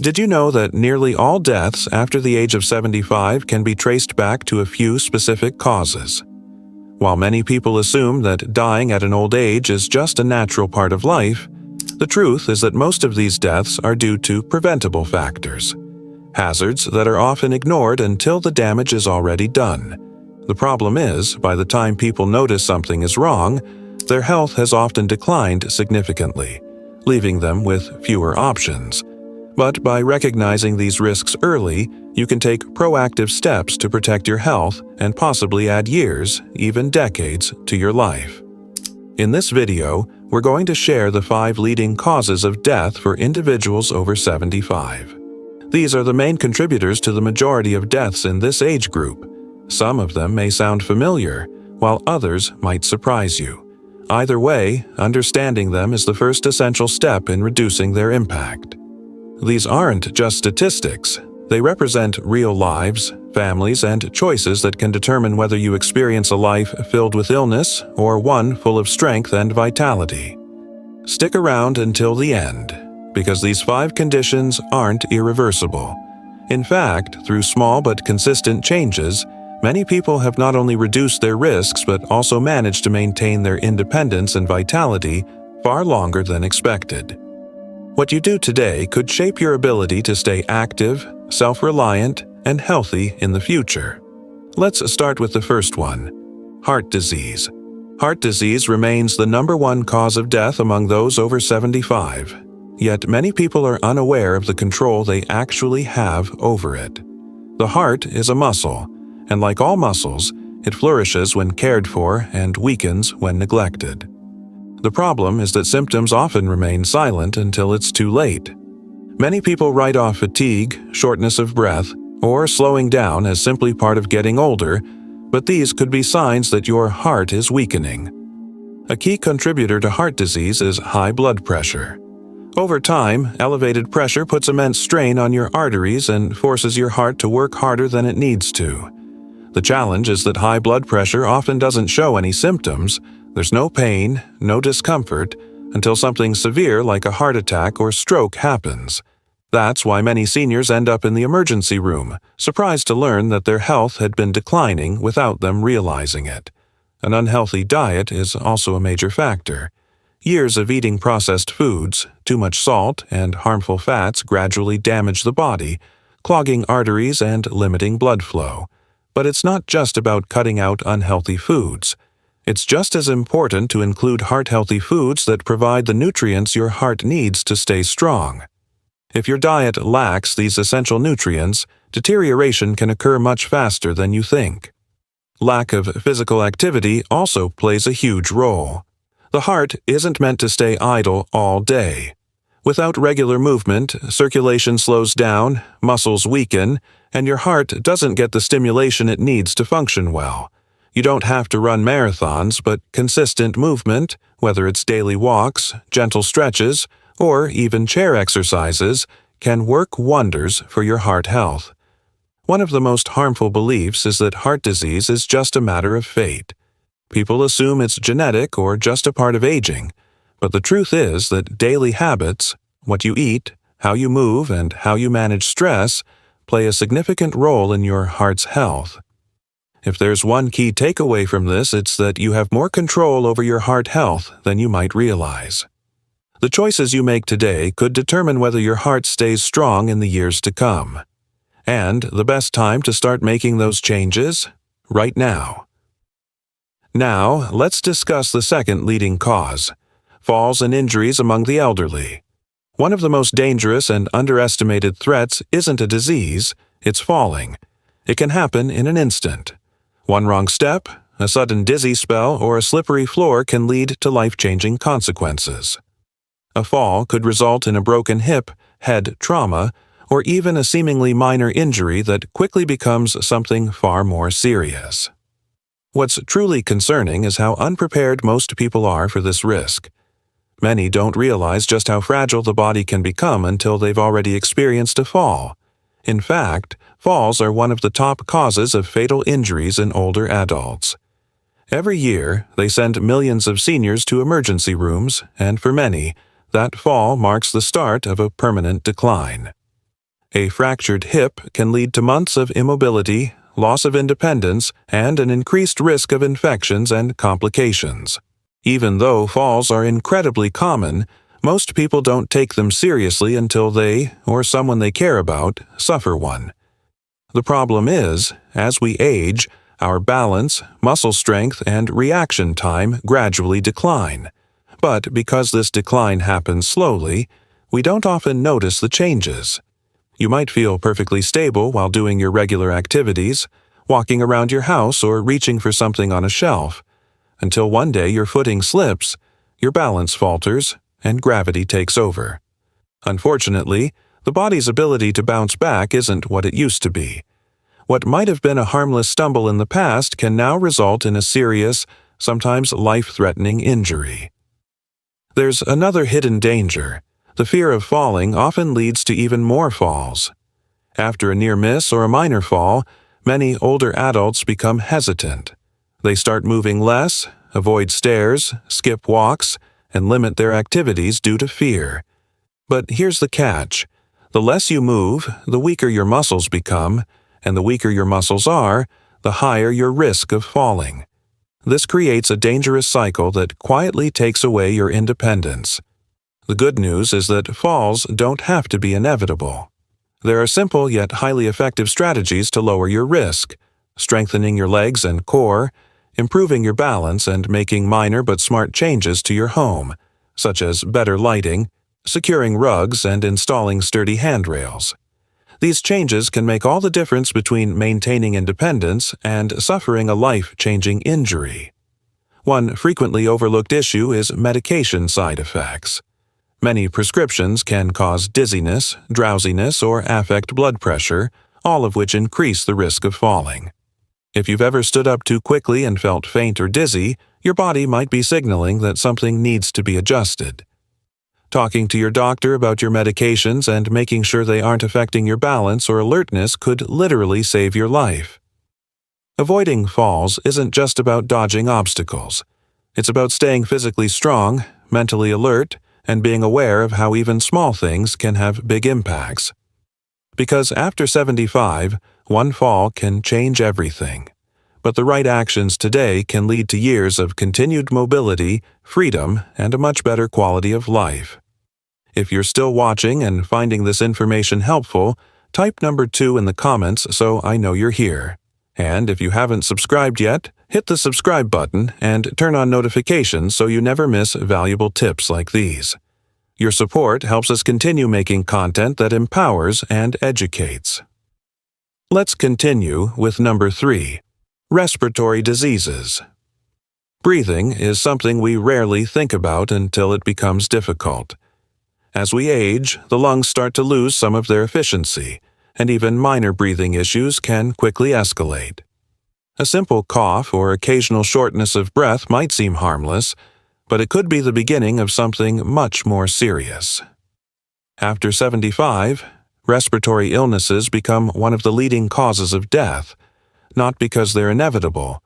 Did you know that nearly all deaths after the age of 75 can be traced back to a few specific causes? While many people assume that dying at an old age is just a natural part of life, the truth is that most of these deaths are due to preventable factors, hazards that are often ignored until the damage is already done. The problem is, by the time people notice something is wrong, their health has often declined significantly, leaving them with fewer options. But by recognizing these risks early, you can take proactive steps to protect your health and possibly add years, even decades, to your life. In this video, we're going to share the 5 leading causes of death for individuals over 75. These are the main contributors to the majority of deaths in this age group. Some of them may sound familiar, while others might surprise you. Either way, understanding them is the first essential step in reducing their impact. These aren't just statistics. They represent real lives, families, and choices that can determine whether you experience a life filled with illness or one full of strength and vitality. Stick around until the end, because these 5 conditions aren't irreversible. In fact, through small but consistent changes, many people have not only reduced their risks but also managed to maintain their independence and vitality far longer than expected. What you do today could shape your ability to stay active, self-reliant, and healthy in the future. Let's start with the first one: heart disease. Heart disease remains the #1 cause of death among those over 75, yet many people are unaware of the control they actually have over it. The heart is a muscle, and like all muscles, it flourishes when cared for and weakens when neglected. The problem is that symptoms often remain silent until it's too late. Many people write off fatigue, shortness of breath, or slowing down as simply part of getting older, but these could be signs that your heart is weakening. A key contributor to heart disease is high blood pressure. Over time, elevated pressure puts immense strain on your arteries and forces your heart to work harder than it needs to. The challenge is that high blood pressure often doesn't show any symptoms. There's no pain, no discomfort, until something severe like a heart attack or stroke happens. That's why many seniors end up in the emergency room, surprised to learn that their health had been declining without them realizing it. An unhealthy diet is also a major factor. Years of eating processed foods, too much salt, and harmful fats gradually damage the body, clogging arteries and limiting blood flow. But it's not just about cutting out unhealthy foods. It's just as important to include heart-healthy foods that provide the nutrients your heart needs to stay strong. If your diet lacks these essential nutrients, deterioration can occur much faster than you think. Lack of physical activity also plays a huge role. The heart isn't meant to stay idle all day. Without regular movement, circulation slows down, muscles weaken, and your heart doesn't get the stimulation it needs to function well. You don't have to run marathons, but consistent movement, whether it's daily walks, gentle stretches, or even chair exercises, can work wonders for your heart health. One of the most harmful beliefs is that heart disease is just a matter of fate. People assume it's genetic or just a part of aging, but the truth is that daily habits, what you eat, how you move, and how you manage stress, play a significant role in your heart's health. If there's one key takeaway from this, it's that you have more control over your heart health than you might realize. The choices you make today could determine whether your heart stays strong in the years to come. And the best time to start making those changes? Right now. Now, let's discuss the second leading cause: falls and injuries among the elderly. One of the most dangerous and underestimated threats isn't a disease, it's falling. It can happen in an instant. One wrong step, a sudden dizzy spell, or a slippery floor can lead to life-changing consequences. A fall could result in a broken hip, head trauma, or even a seemingly minor injury that quickly becomes something far more serious. What's truly concerning is how unprepared most people are for this risk. Many don't realize just how fragile the body can become until they've already experienced a fall. In fact, falls are one of the top causes of fatal injuries in older adults. Every year, they send millions of seniors to emergency rooms, and for many, that fall marks the start of a permanent decline. A fractured hip can lead to months of immobility, loss of independence, and an increased risk of infections and complications. Even though falls are incredibly common, most people don't take them seriously until they, or someone they care about, suffer one. The problem is, as we age, our balance, muscle strength, and reaction time gradually decline. But because this decline happens slowly, we don't often notice the changes. You might feel perfectly stable while doing your regular activities, walking around your house or reaching for something on a shelf, until one day your footing slips, your balance falters, and gravity takes over. Unfortunately, the body's ability to bounce back isn't what it used to be. What might have been a harmless stumble in the past can now result in a serious, sometimes life-threatening injury. There's another hidden danger. The fear of falling often leads to even more falls. After a near miss or a minor fall, many older adults become hesitant. They start moving less, avoid stairs, skip walks, and limit their activities due to fear. But here's the catch. The less you move, the weaker your muscles become, and the weaker your muscles are, the higher your risk of falling. This creates a dangerous cycle that quietly takes away your independence. The good news is that falls don't have to be inevitable. There are simple yet highly effective strategies to lower your risk: strengthening your legs and core, improving your balance, and making minor but smart changes to your home, such as better lighting, securing rugs, and installing sturdy handrails. These changes can make all the difference between maintaining independence and suffering a life-changing injury. One frequently overlooked issue is medication side effects. Many prescriptions can cause dizziness, drowsiness, or affect blood pressure, all of which increase the risk of falling. If you've ever stood up too quickly and felt faint or dizzy, your body might be signaling that something needs to be adjusted. Talking to your doctor about your medications and making sure they aren't affecting your balance or alertness could literally save your life. Avoiding falls isn't just about dodging obstacles. It's about staying physically strong, mentally alert, and being aware of how even small things can have big impacts. Because after 75, one fall can change everything. But the right actions today can lead to years of continued mobility, freedom, and a much better quality of life. If you're still watching and finding this information helpful, type number 2 in the comments so I know you're here. And if you haven't subscribed yet, hit the subscribe button and turn on notifications so you never miss valuable tips like these. Your support helps us continue making content that empowers and educates. Let's continue with number 3, respiratory diseases. Breathing is something we rarely think about until it becomes difficult. As we age, the lungs start to lose some of their efficiency, and even minor breathing issues can quickly escalate. A simple cough or occasional shortness of breath might seem harmless, but it could be the beginning of something much more serious. After 75, respiratory illnesses become one of the leading causes of death, not because they're inevitable,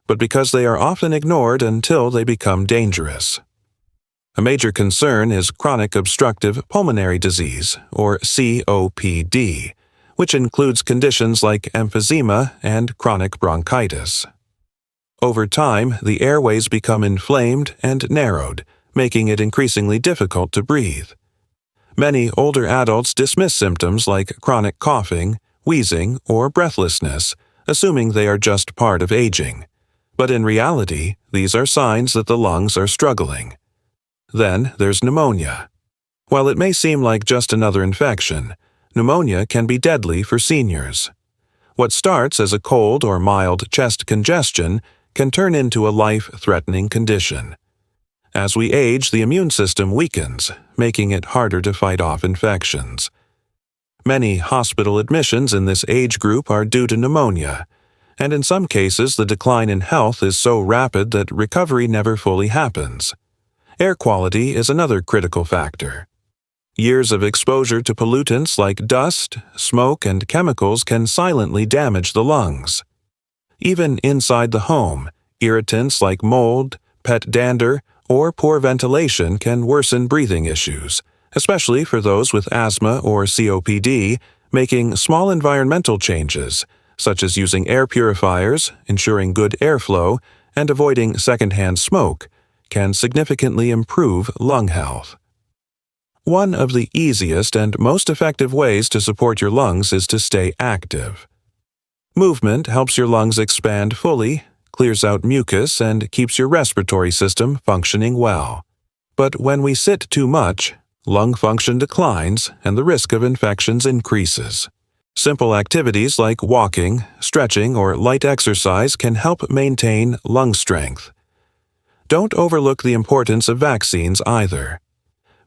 but because they are often ignored until they become dangerous. A major concern is chronic obstructive pulmonary disease, or COPD, which includes conditions like emphysema and chronic bronchitis. Over time, the airways become inflamed and narrowed, making it increasingly difficult to breathe. Many older adults dismiss symptoms like chronic coughing, wheezing, or breathlessness, assuming they are just part of aging. But in reality, these are signs that the lungs are struggling. Then there's pneumonia. While it may seem like just another infection, pneumonia can be deadly for seniors. What starts as a cold or mild chest congestion can turn into a life-threatening condition. As we age, the immune system weakens, making it harder to fight off infections. Many hospital admissions in this age group are due to pneumonia, and in some cases the decline in health is so rapid that recovery never fully happens. Air quality is another critical factor. Years of exposure to pollutants like dust, smoke, and chemicals can silently damage the lungs. Even inside the home, irritants like mold, pet dander, or poor ventilation can worsen breathing issues, especially for those with asthma or COPD, Making small environmental changes, such as using air purifiers, ensuring good airflow, and avoiding secondhand smoke, can significantly improve lung health. One of the easiest and most effective ways to support your lungs is to stay active. Movement helps your lungs expand fully, clears out mucus, and keeps your respiratory system functioning well. But when we sit too much, lung function declines and the risk of infections increases. Simple activities like walking, stretching, or light exercise can help maintain lung strength. Don't overlook the importance of vaccines either.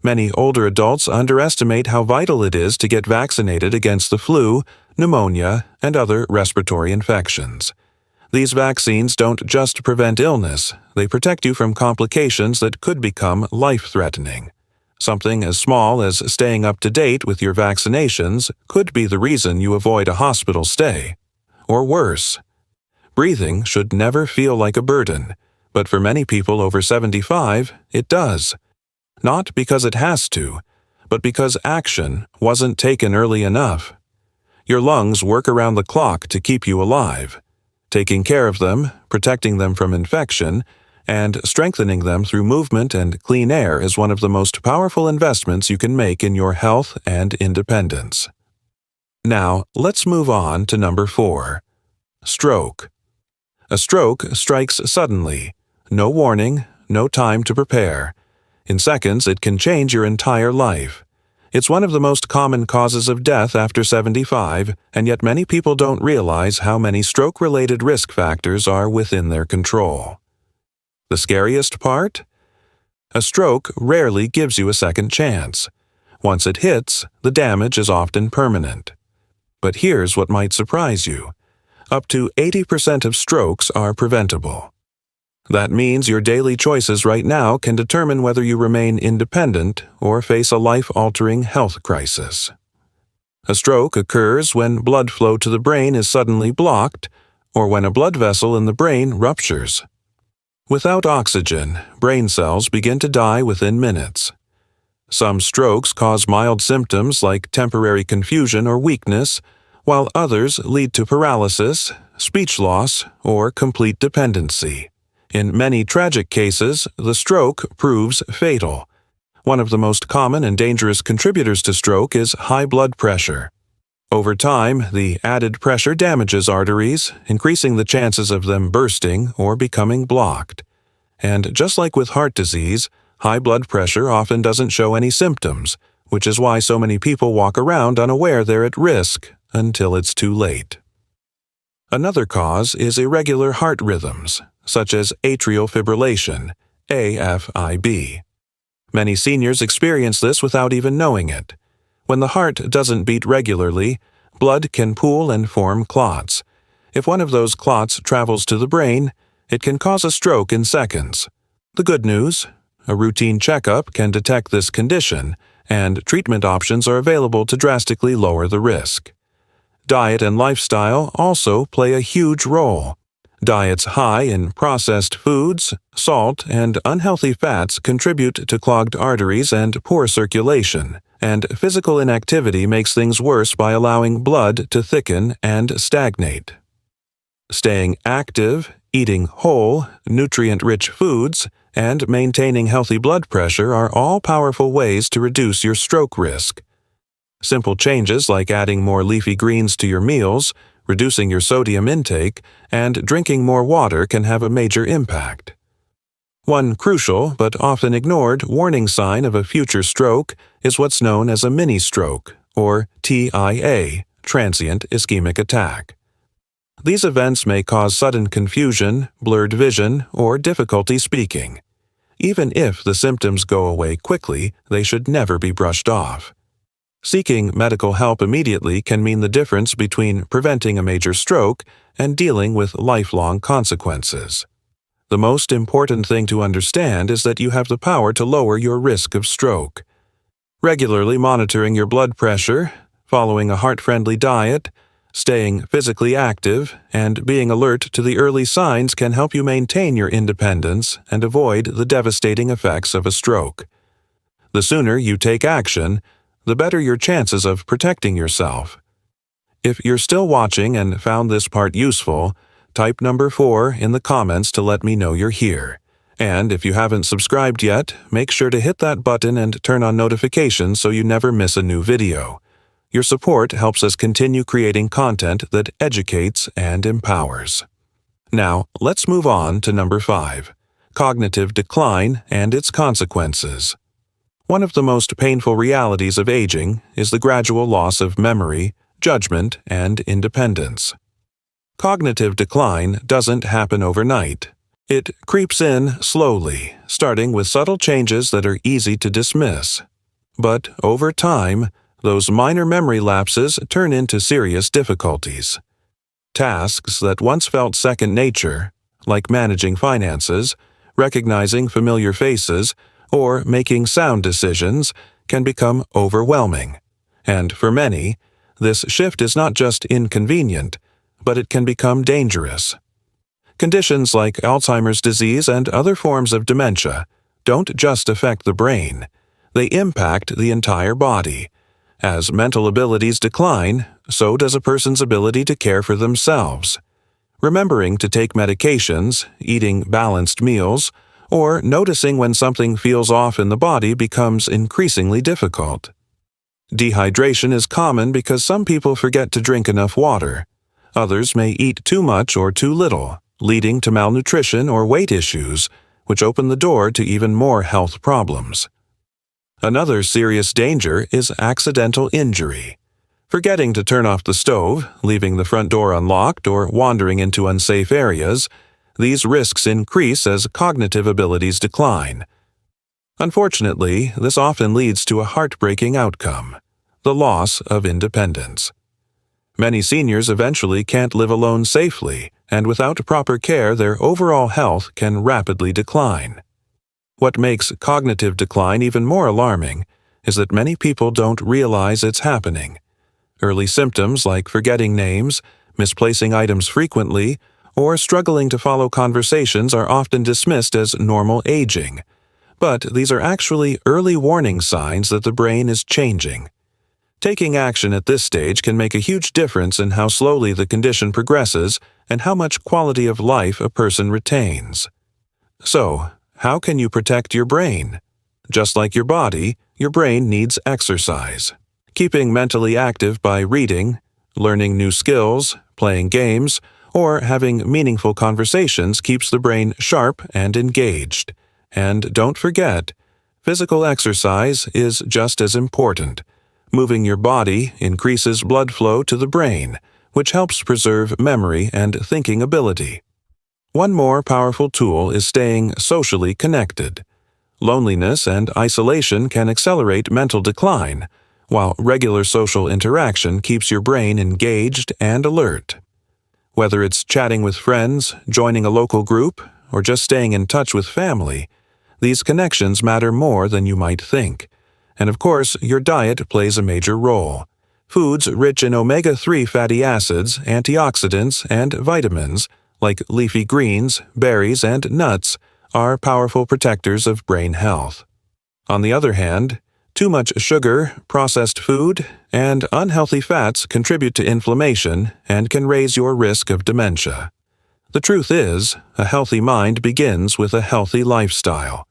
Many older adults underestimate how vital it is to get vaccinated against the flu, pneumonia, and other respiratory infections. These vaccines don't just prevent illness, they protect you from complications that could become life-threatening. Something as small as staying up to date with your vaccinations could be the reason you avoid a hospital stay. Or worse. Breathing should never feel like a burden, but for many people over 75, it does. Not because it has to, but because action wasn't taken early enough. Your lungs work around the clock to keep you alive. Taking care of them, protecting them from infection, and strengthening them through movement and clean air is one of the most powerful investments you can make in your health and independence. Now, let's move on to number 4. Stroke. A stroke strikes suddenly. No warning, no time to prepare. In seconds, it can change your entire life. It's one of the most common causes of death after 75, and yet many people don't realize how many stroke-related risk factors are within their control. The scariest part? A stroke rarely gives you a second chance. Once it hits, the damage is often permanent. But here's what might surprise you. Up to 80% of strokes are preventable. That means your daily choices right now can determine whether you remain independent or face a life-altering health crisis. A stroke occurs when blood flow to the brain is suddenly blocked or when a blood vessel in the brain ruptures. Without oxygen, brain cells begin to die within minutes. Some strokes cause mild symptoms like temporary confusion or weakness, while others lead to paralysis, speech loss, or complete dependency. In many tragic cases, the stroke proves fatal. One of the most common and dangerous contributors to stroke is high blood pressure. Over time, the added pressure damages arteries, increasing the chances of them bursting or becoming blocked. And just like with heart disease, high blood pressure often doesn't show any symptoms, which is why so many people walk around unaware they're at risk until it's too late. Another cause is irregular heart rhythms, such as atrial fibrillation, AFib. Many seniors experience this without even knowing it. When the heart doesn't beat regularly, blood can pool and form clots. If one of those clots travels to the brain, it can cause a stroke in seconds. The good news? A routine checkup can detect this condition, and treatment options are available to drastically lower the risk. Diet and lifestyle also play a huge role. Diets high in processed foods, salt, and unhealthy fats contribute to clogged arteries and poor circulation, and physical inactivity makes things worse by allowing blood to thicken and stagnate. Staying active, eating whole, nutrient-rich foods, and maintaining healthy blood pressure are all powerful ways to reduce your stroke risk. Simple changes like adding more leafy greens to your meals, reducing your sodium intake, and drinking more water can have a major impact. One crucial but often ignored warning sign of a future stroke is what's known as a mini-stroke, or TIA, transient ischemic attack. These events may cause sudden confusion, blurred vision, or difficulty speaking. Even if the symptoms go away quickly, they should never be brushed off. Seeking medical help immediately can mean the difference between preventing a major stroke and dealing with lifelong consequences. The most important thing to understand is that you have the power to lower your risk of stroke. Regularly monitoring your blood pressure, following a heart-friendly diet, staying physically active, and being alert to the early signs can help you maintain your independence and avoid the devastating effects of a stroke. The sooner you take action, the better your chances of protecting yourself. If you're still watching and found this part useful, type number 4 in the comments to let me know you're here. And if you haven't subscribed yet, make sure to hit that button and turn on notifications so you never miss a new video. Your support helps us continue creating content that educates and empowers. Now, let's move on to number 5, cognitive decline and its consequences. One of the most painful realities of aging is the gradual loss of memory, judgment, and independence. Cognitive decline doesn't happen overnight. It creeps in slowly, starting with subtle changes that are easy to dismiss. But over time, those minor memory lapses turn into serious difficulties. Tasks that once felt second nature, like managing finances, recognizing familiar faces, or making sound decisions, can become overwhelming. And for many, this shift is not just inconvenient, but it can become dangerous. Conditions like Alzheimer's disease and other forms of dementia don't just affect the brain, they impact the entire body. As mental abilities decline, so does a person's ability to care for themselves. Remembering to take medications, eating balanced meals, or noticing when something feels off in the body becomes increasingly difficult. Dehydration is common because some people forget to drink enough water. Others may eat too much or too little, leading to malnutrition or weight issues, which open the door to even more health problems. Another serious danger is accidental injury. Forgetting to turn off the stove, leaving the front door unlocked, or wandering into unsafe areas, these risks increase as cognitive abilities decline. Unfortunately, this often leads to a heartbreaking outcome: the loss of independence. Many seniors eventually can't live alone safely, and without proper care, their overall health can rapidly decline. What makes cognitive decline even more alarming is that many people don't realize it's happening. Early symptoms like forgetting names, misplacing items frequently, or struggling to follow conversations are often dismissed as normal aging. But these are actually early warning signs that the brain is changing. Taking action at this stage can make a huge difference in how slowly the condition progresses and how much quality of life a person retains. So, how can you protect your brain? Just like your body, your brain needs exercise. Keeping mentally active by reading, learning new skills, playing games, or having meaningful conversations keeps the brain sharp and engaged. And don't forget, physical exercise is just as important. Moving your body increases blood flow to the brain, which helps preserve memory and thinking ability. One more powerful tool is staying socially connected. Loneliness and isolation can accelerate mental decline, while regular social interaction keeps your brain engaged and alert. Whether it's chatting with friends, joining a local group, or just staying in touch with family, these connections matter more than you might think. And of course, your diet plays a major role. Foods rich in omega-3 fatty acids, antioxidants, and vitamins, like leafy greens, berries, and nuts, are powerful protectors of brain health. On the other hand, too much sugar, processed food, and unhealthy fats contribute to inflammation and can raise your risk of dementia. The truth is, a healthy mind begins with a healthy lifestyle.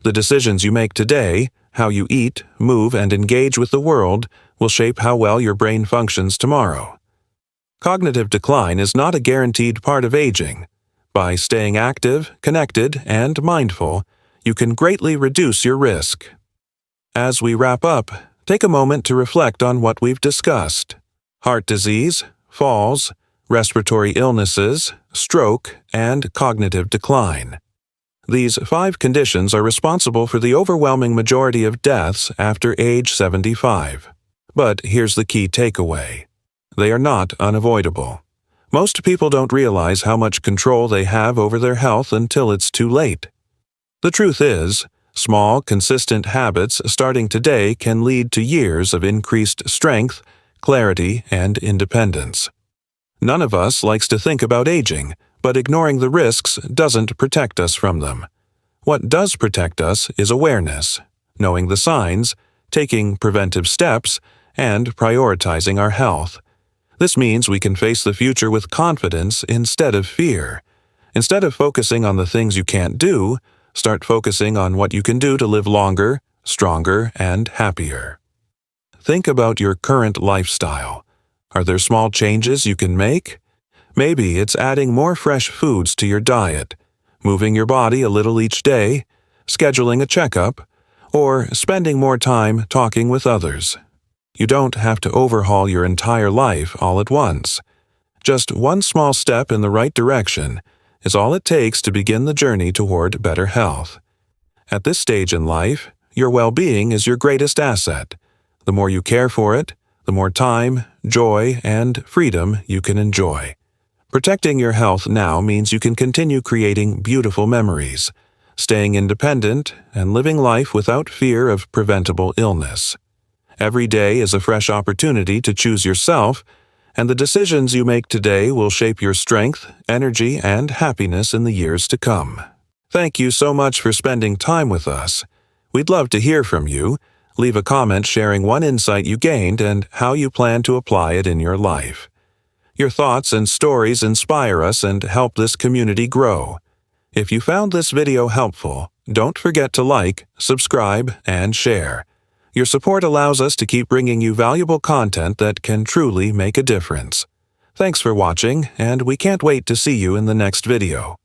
The decisions you make today, how you eat, move, and engage with the world, will shape how well your brain functions tomorrow. Cognitive decline is not a guaranteed part of aging. By staying active, connected, and mindful, you can greatly reduce your risk. As we wrap up, take a moment to reflect on what we've discussed: heart disease, falls, respiratory illnesses, stroke, and cognitive decline. These 5 conditions are responsible for the overwhelming majority of deaths after age 75. But here's the key takeaway: they are not unavoidable. Most people don't realize how much control they have over their health until it's too late. The truth is, small, consistent habits starting today can lead to years of increased strength, clarity, and independence. None of us likes to think about aging, but ignoring the risks doesn't protect us from them. What does protect us is awareness, knowing the signs, taking preventive steps, and prioritizing our health. This means we can face the future with confidence instead of fear. Instead of focusing on the things you can't do, start focusing on what you can do to live longer, stronger, and happier. Think about your current lifestyle. Are there small changes you can make? Maybe it's adding more fresh foods to your diet, moving your body a little each day, scheduling a checkup, or spending more time talking with others. You don't have to overhaul your entire life all at once. Just one small step in the right direction is all it takes to begin the journey toward better health. At this stage in life, your well-being is your greatest asset. The more you care for it, the more time, joy, and freedom you can enjoy. Protecting your health now means you can continue creating beautiful memories, staying independent, and living life without fear of preventable illness. Every day is a fresh opportunity to choose yourself, and the decisions you make today will shape your strength, energy, and happiness in the years to come. Thank you so much for spending time with us. We'd love to hear from you. Leave a comment sharing one insight you gained and how you plan to apply it in your life. Your thoughts and stories inspire us and help this community grow. If you found this video helpful, don't forget to like, subscribe, and share. Your support allows us to keep bringing you valuable content that can truly make a difference. Thanks for watching, and we can't wait to see you in the next video.